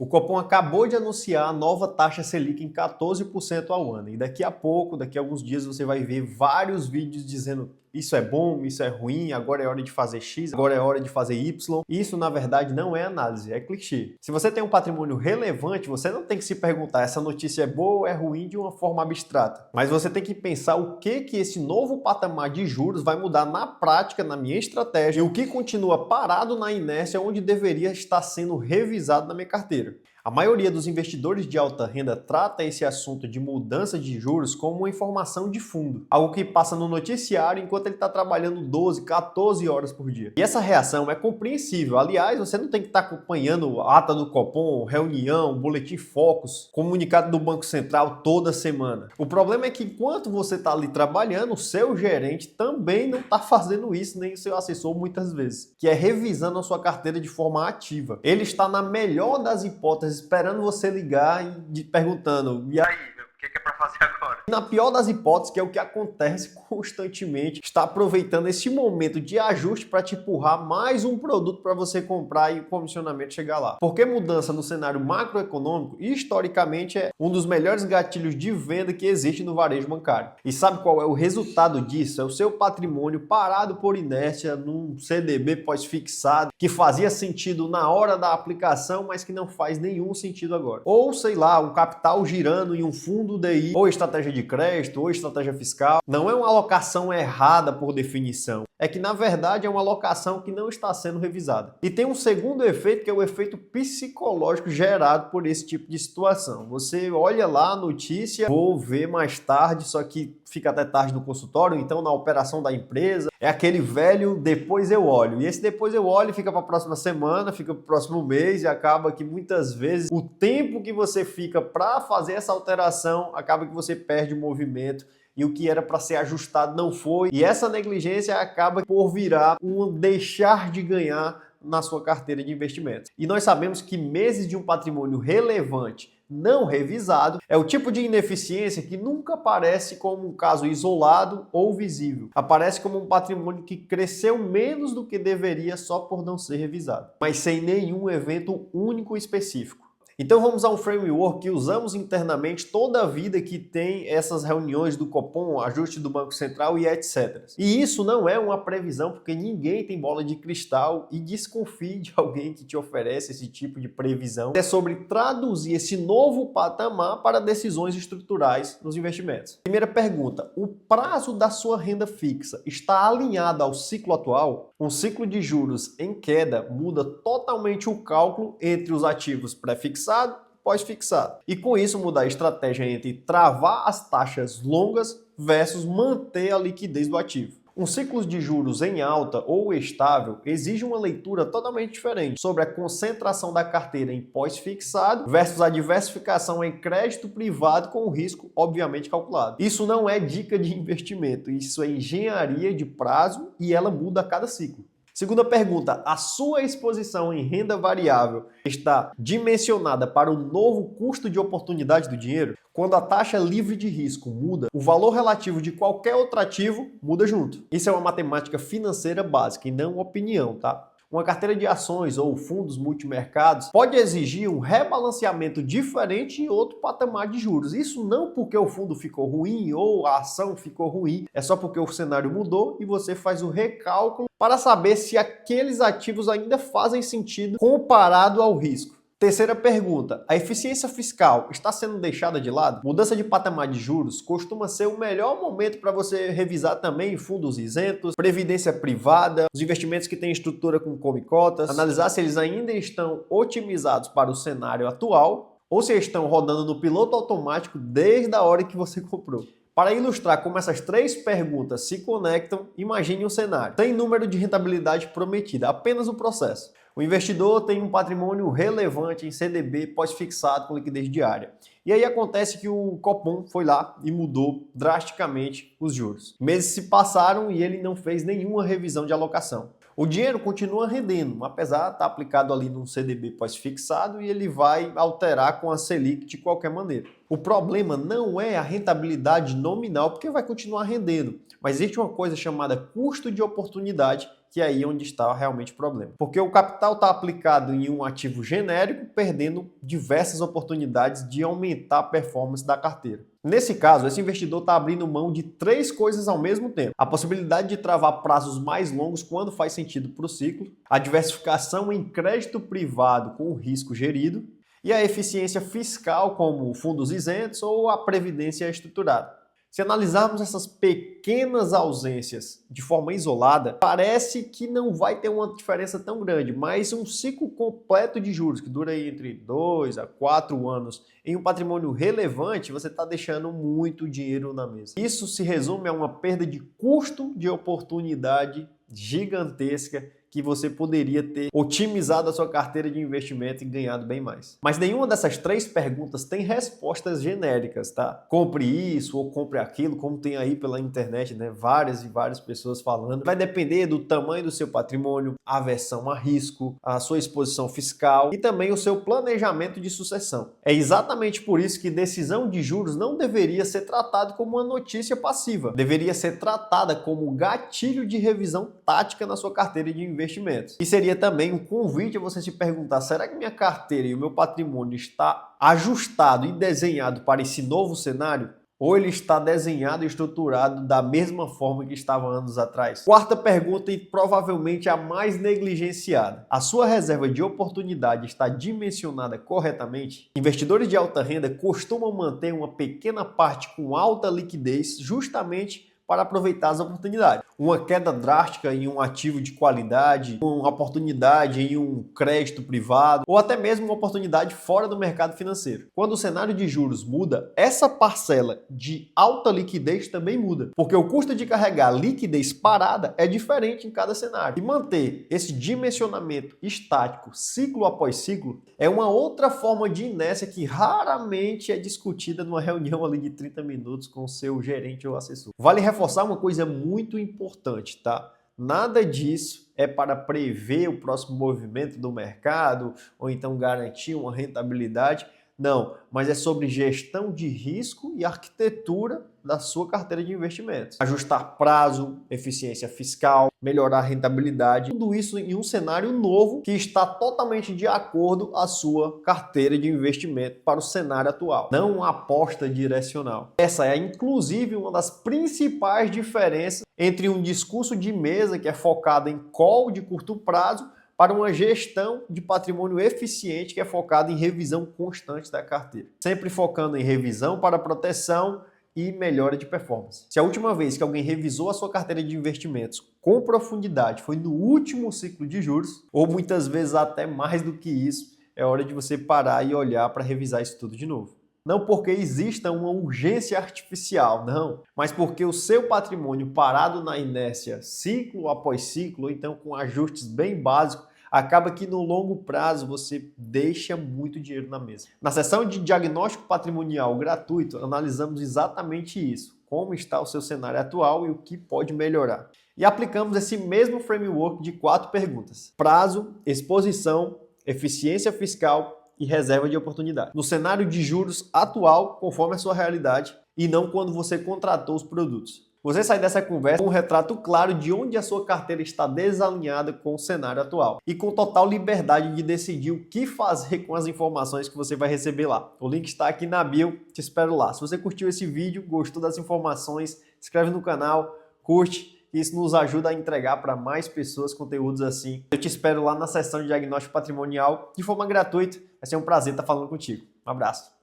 O Copom acabou de anunciar a nova taxa Selic em 14% ao ano. E daqui a pouco, daqui a alguns dias, você vai ver vários vídeos dizendo isso é bom, isso é ruim, agora é hora de fazer X, agora é hora de fazer Y. Isso, na verdade, não é análise, é clichê. Se você tem um patrimônio relevante, você não tem que se perguntar essa notícia é boa ou é ruim de uma forma abstrata. Mas você tem que pensar o que esse novo patamar de juros vai mudar na prática, na minha estratégia, e o que continua parado na inércia onde deveria estar sendo revisado na minha carteira. A maioria dos investidores de alta renda trata esse assunto de mudança de juros como uma informação de fundo, algo que passa no noticiário enquanto ele está trabalhando 12, 14 horas por dia. E essa reação é compreensível. Aliás, você não tem que estar acompanhando a ata do Copom, reunião, boletim Focus, comunicado do Banco Central toda semana. O problema é que enquanto você está ali trabalhando, o seu gerente também não está fazendo isso, nem o seu assessor muitas vezes, que é revisando a sua carteira de forma ativa. Ele está na melhor das hipóteses esperando você ligar e perguntando, e aí, o que é para fazer agora? Na pior das hipóteses, que é o que acontece constantemente, está aproveitando esse momento de ajuste para te empurrar mais um produto para você comprar e o comissionamento chegar lá. Porque mudança no cenário macroeconômico, historicamente, é um dos melhores gatilhos de venda que existe no varejo bancário. E sabe qual é o resultado disso? É o seu patrimônio parado por inércia num CDB pós-fixado, que fazia sentido na hora da aplicação, mas que não faz nenhum sentido agora. Ou, sei lá, um capital girando em um fundo DI, ou estratégia de crédito, ou estratégia fiscal. Não é uma alocação errada por definição. É que, na verdade, é uma alocação que não está sendo revisada. E tem um segundo efeito, que é o efeito psicológico gerado por esse tipo de situação. Você olha lá a notícia, vou ver mais tarde, só que fica até tarde no consultório, então na operação da empresa, é aquele velho depois eu olho. E esse depois eu olho fica para a próxima semana, fica para o próximo mês, e acaba que muitas vezes o tempo que você fica para fazer essa alteração, acaba que você perde o movimento e o que era para ser ajustado não foi. E essa negligência acaba por virar um deixar de ganhar na sua carteira de investimentos. E nós sabemos que meses de um patrimônio relevante não revisado é o tipo de ineficiência que nunca aparece como um caso isolado ou visível. Aparece como um patrimônio que cresceu menos do que deveria só por não ser revisado, mas sem nenhum evento único específico. Então vamos a um framework que usamos internamente toda a vida que tem essas reuniões do Copom, ajuste do Banco Central e etc. E isso não é uma previsão, porque ninguém tem bola de cristal, e desconfie de alguém que te oferece esse tipo de previsão. É sobre traduzir esse novo patamar para decisões estruturais nos investimentos. Primeira pergunta, o prazo da sua renda fixa está alinhado ao ciclo atual? Um ciclo de juros em queda muda totalmente o cálculo entre os ativos pré-fixados pós-fixado. E com isso mudar a estratégia entre travar as taxas longas versus manter a liquidez do ativo. Um ciclo de juros em alta ou estável exige uma leitura totalmente diferente sobre a concentração da carteira em pós-fixado versus a diversificação em crédito privado com o risco obviamente calculado. Isso não é dica de investimento, isso é engenharia de prazo e ela muda a cada ciclo. Segunda pergunta, a sua exposição em renda variável está dimensionada para o novo custo de oportunidade do dinheiro? Quando a taxa livre de risco muda, o valor relativo de qualquer outro ativo muda junto. Isso é uma matemática financeira básica e não opinião, tá? Uma carteira de ações ou fundos multimercados pode exigir um rebalanceamento diferente em outro patamar de juros. Isso não porque o fundo ficou ruim ou a ação ficou ruim, é só porque o cenário mudou e você faz o recálculo para saber se aqueles ativos ainda fazem sentido comparado ao risco. Terceira pergunta, a eficiência fiscal está sendo deixada de lado? Mudança de patamar de juros costuma ser o melhor momento para você revisar também fundos isentos, previdência privada, os investimentos que têm estrutura com come-cotas, analisar se eles ainda estão otimizados para o cenário atual ou se estão rodando no piloto automático desde a hora que você comprou. Para ilustrar como essas três perguntas se conectam, imagine um cenário. Sem número de rentabilidade prometida, apenas o processo. O investidor tem um patrimônio relevante em CDB pós-fixado com liquidez diária. E aí acontece que o Copom foi lá e mudou drasticamente os juros. Meses se passaram e ele não fez nenhuma revisão de alocação. O dinheiro continua rendendo, apesar de estar aplicado ali num CDB pós-fixado, e ele vai alterar com a Selic de qualquer maneira. O problema não é a rentabilidade nominal, porque vai continuar rendendo, mas existe uma coisa chamada custo de oportunidade que é aí onde está realmente o problema. Porque o capital está aplicado em um ativo genérico, perdendo diversas oportunidades de aumentar a performance da carteira. Nesse caso, esse investidor está abrindo mão de 3 coisas ao mesmo tempo. A possibilidade de travar prazos mais longos quando faz sentido para o ciclo, a diversificação em crédito privado com o risco gerido e a eficiência fiscal como fundos isentos ou a previdência estruturada. Se analisarmos essas pequenas ausências de forma isolada, parece que não vai ter uma diferença tão grande, mas um ciclo completo de juros, que dura aí entre 2 a 4 anos, em um patrimônio relevante, você está deixando muito dinheiro na mesa. Isso se resume a uma perda de custo de oportunidade gigantesca que você poderia ter otimizado a sua carteira de investimento e ganhado bem mais. Mas nenhuma dessas 3 perguntas tem respostas genéricas, tá? Compre isso ou compre aquilo, como tem aí pela internet, né? Várias e várias pessoas falando. Vai depender do tamanho do seu patrimônio, a aversão a risco, a sua exposição fiscal e também o seu planejamento de sucessão. É exatamente por isso que decisão de juros não deveria ser tratado como uma notícia passiva. Deveria ser tratada como gatilho de revisão tática na sua carteira de investimentos. E seria também um convite a você se perguntar, será que minha carteira e o meu patrimônio está ajustado e desenhado para esse novo cenário? Ou ele está desenhado e estruturado da mesma forma que estava anos atrás? Quarta pergunta e provavelmente a mais negligenciada. A sua reserva de oportunidade está dimensionada corretamente? Investidores de alta renda costumam manter uma pequena parte com alta liquidez justamente para aproveitar as oportunidades. Uma queda drástica em um ativo de qualidade, uma oportunidade em um crédito privado ou até mesmo uma oportunidade fora do mercado financeiro. Quando o cenário de juros muda, essa parcela de alta liquidez também muda, porque o custo de carregar liquidez parada é diferente em cada cenário. E manter esse dimensionamento estático, ciclo após ciclo, é uma outra forma de inércia que raramente é discutida numa reunião ali de 30 minutos com o seu gerente ou assessor. Vale reforçar uma coisa muito importante, tá? Nada disso é para prever o próximo movimento do mercado ou então garantir uma rentabilidade. Não, mas é sobre gestão de risco e arquitetura da sua carteira de investimentos. Ajustar prazo, eficiência fiscal, melhorar a rentabilidade, tudo isso em um cenário novo que está totalmente de acordo com a sua carteira de investimento para o cenário atual. Não uma aposta direcional. Essa é, inclusive, uma das principais diferenças entre um discurso de mesa que é focado em call de curto prazo para uma gestão de patrimônio eficiente que é focada em revisão constante da carteira. Sempre focando em revisão para proteção e melhora de performance. Se a última vez que alguém revisou a sua carteira de investimentos com profundidade foi no último ciclo de juros, ou muitas vezes até mais do que isso, é hora de você parar e olhar para revisar isso tudo de novo. Não porque exista uma urgência artificial, não, mas porque o seu patrimônio parado na inércia, ciclo após ciclo, ou então com ajustes bem básicos, acaba que no longo prazo você deixa muito dinheiro na mesa. Na sessão de diagnóstico patrimonial gratuito, analisamos exatamente isso, como está o seu cenário atual e o que pode melhorar. E aplicamos esse mesmo framework de 4 perguntas: prazo, exposição, eficiência fiscal e reserva de oportunidade. No cenário de juros atual, conforme a sua realidade, e não quando você contratou os produtos. Você sai dessa conversa com um retrato claro de onde a sua carteira está desalinhada com o cenário atual e com total liberdade de decidir o que fazer com as informações que você vai receber lá. O link está aqui na bio, te espero lá. Se você curtiu esse vídeo, gostou das informações, se inscreve no canal, curte, isso nos ajuda a entregar para mais pessoas conteúdos assim. Eu te espero lá na sessão de diagnóstico patrimonial de forma gratuita. Vai ser um prazer estar falando contigo. Um abraço.